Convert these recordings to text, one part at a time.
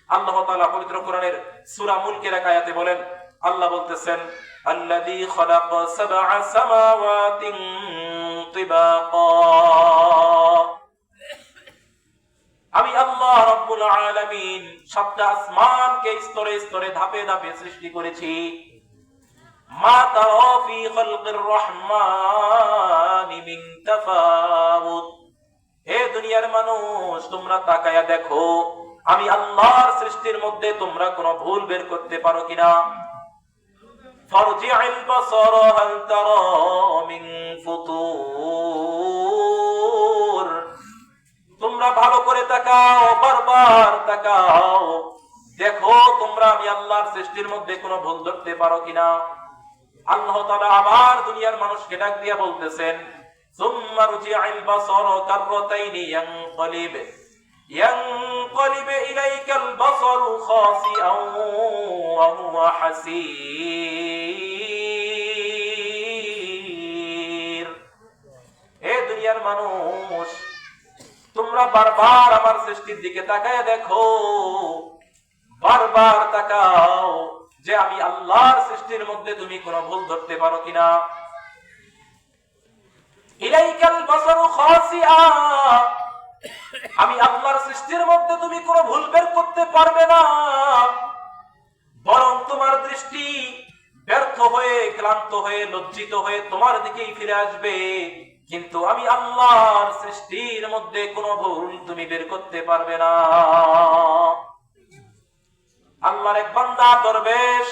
আল্লাহ তাআলা পবিত্র কোরআনের সূরা মুলকের এক আয়াতে বলেন, আল্লাহ বলতেছেন, আল্লাযী খালাকা সাবআ সামাওয়াতিন তিবাকা, আমি আল্লাহ রাব্বুল আলামিন সাতটা আসমানকে স্তরে স্তরে ধাপে ধাপে সৃষ্টি করেছি। মা তারা ফি খালকির রহমানি মিন তাফাউত, হে দুনিয়ার মানুষ তোমরা তাকায়া দেখো আমি আল্লাহর সৃষ্টির মধ্যে তোমরা কোনো ভুল বের করতে পারো কিনা। ফারজি'ল বাসারা হাল তারা মিন ফুতুর, তোমরা ভালো করে তাকাও, বারবার তাকাও, দেখো তোমরা আমি আল্লাহর সৃষ্টির মধ্যে কোনো ভুল ধরতে পারো কিনা। আল্লাহ তাআলা আবার দুনিয়ার মানুষকে ডাক দিয়া বলতেছেন, সুম্মা রুজি'ল বাসারা কাররাতাইনি ইয়ানকালিব ইলাইকাল বাসারু খাসিআন ওয়া হুয়া হাসীর, হে দুনিয়ার মানুষ তোমরা বারবার আমার সৃষ্টির দিকে তাকায় দেখো, বারবার তাকাও যে আমি আল্লাহর সৃষ্টির মধ্যে তুমি কোনো ভুল ধরতে পারো কিনা। ইলাইকাল বাসারু খাসিআ, আমি আল্লাহর সৃষ্টির মধ্যে তুমি কোনো ভুল বের করতে পারবে না, বরং তোমার দৃষ্টি ব্যর্থ হয়ে ক্লান্ত হয়ে লজ্জিত হয়ে তোমার দিকেই ফিরে আসবে, কিন্তু আমি আল্লাহর সৃষ্টির মধ্যে কোনো ভুল তুমি বের করতে পারবে না। আল্লাহর এক বান্দা দরবেশ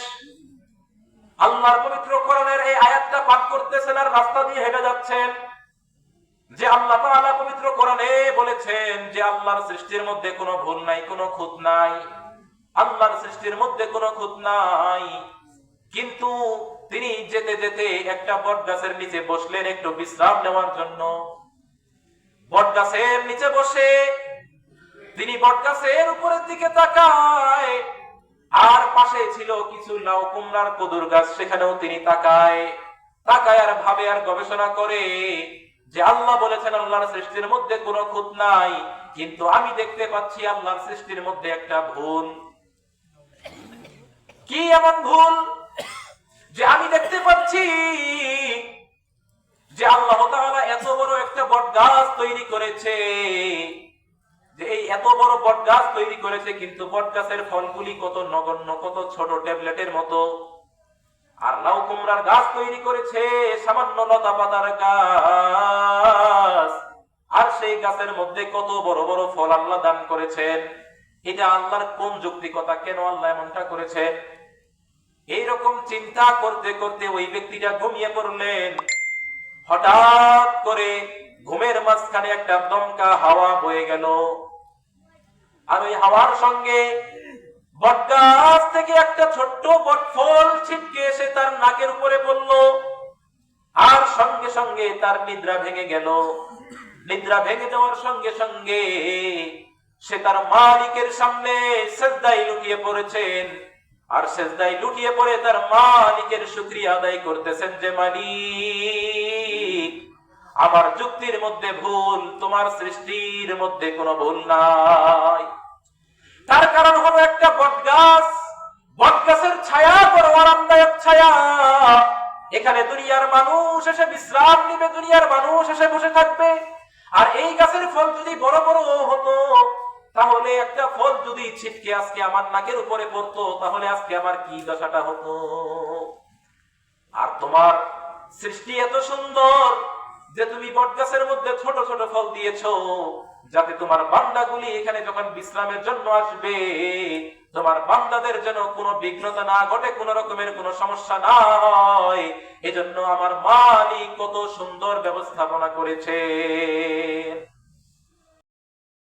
আল্লাহর পবিত্র কোরআনের এই আয়াতটা পাঠ করতেছেন আর রাস্তা দিয়ে হেঁটে যাচ্ছেন, যে আল্লাহ তাআলা পবিত্র কোরআনে বলেছেন যে আল্লাহর সৃষ্টির মধ্যে কোনো ভুল নাই, কোনো খুঁত নাই, আল্লাহর সৃষ্টির মধ্যে কোনো খুঁত নাই। কিন্তু তিনি যেতে যেতে একটা বটগাছের নিচে বসলেন একটু বিশ্রাম নেওয়ার জন্য। বটগাছের নিচে বসে তিনি বটগাছের উপরের দিকে তাকায়, আর পাশে ছিল কিছু লাউ কুমড়ার কদুর গাছ, সেখানেও তিনি তাকায় আর ভাবে আর গবেষণা করে যে আল্লাহ বলেছেন আল্লাহর সৃষ্টির মধ্যে কোনো খুঁত নাই, কিন্তু আমি দেখতে পাচ্ছি আল্লাহর সৃষ্টির মধ্যে একটা ভুল। কি এমন ভুল যে আমি দেখতে পাচ্ছি যে আল্লাহ তাআলা এত বড় একটা বটগাছ তৈরি করেছে, যে এই এত বড় বটগাছ তৈরি করেছে, কিন্তু বটগাছের ফলগুলি কত নগণ্য, কত ছোট ট্যাবলেটের মতো, আর লাউ কুমড়ার গাছ তৈরি করেছে সামান্য লতা পাতার গাছ, আর সেই গাছের মধ্যে কত বড় বড় ফল আল্লাহ দান করেছেন। এটা আল্লাহর কোন যৌক্তিকতা, কেন আল্লাহ এমনটা করেছেন? এইরকম চিন্তা করতে করতে ওই ব্যক্তিটা ঘুমিয়ে পড়লেন। হঠাৎ করে ঘুমের মাঝখানে একটা দমকা হাওয়া বয়ে গেল, আর ওই হাওয়ার সঙ্গে বটগাছ থেকে একটা ছোট্ট বটফল ছিটকে এসে তার নাকের উপরে পড়ল, আর সঙ্গে সঙ্গে তার নিদ্রা ভেঙে গেল। নিদ্রা ভেঙে যাওয়ার সঙ্গে সঙ্গে সে তার মালিকের সামনে সিজদায় লুটিয়ে পড়েছেন, আর সিজদায় লুটিয়ে পড়ে তার মালিকের শুকরিয়া আদায় করতেছেন যে মালিক, আমার যুক্তির মধ্যে ভুল, তোমার সৃষ্টির মধ্যে কোনো ভুল নাই। তার কারণ হলো একটা বটগাছ, বটগাছের ছায়া বড় আরামদায়ক ছায়া, এখানে দুনিয়ার মানুষ এসে বিশ্রাম নিবে, দুনিয়ার মানুষ এসে বসে থাকবে। আর এই গাছের ফল যদি বড় বড় হতো, তাহলে একটা ফল যদি ছিটকে আজকে আমার নাকের উপরে পড়তো, তাহলে আজকে আমার কি দশাটা হতো। আর তোমার সৃষ্টি এত সুন্দর যে তুমি বটগাছের মধ্যে ছোট ছোট ফল দিয়েছো, যাতে তোমার বান্দাগুলি এখানে যখন বিশ্রামের জন্য আসবে, তোমার বান্দাদের যেন কোনো বিঘ্নতা না ঘটে, কোনো রকমের কোনো সমস্যা না হয়। এজন্য আমার মালিক কত সুন্দর ব্যবস্থাপনা করেছে।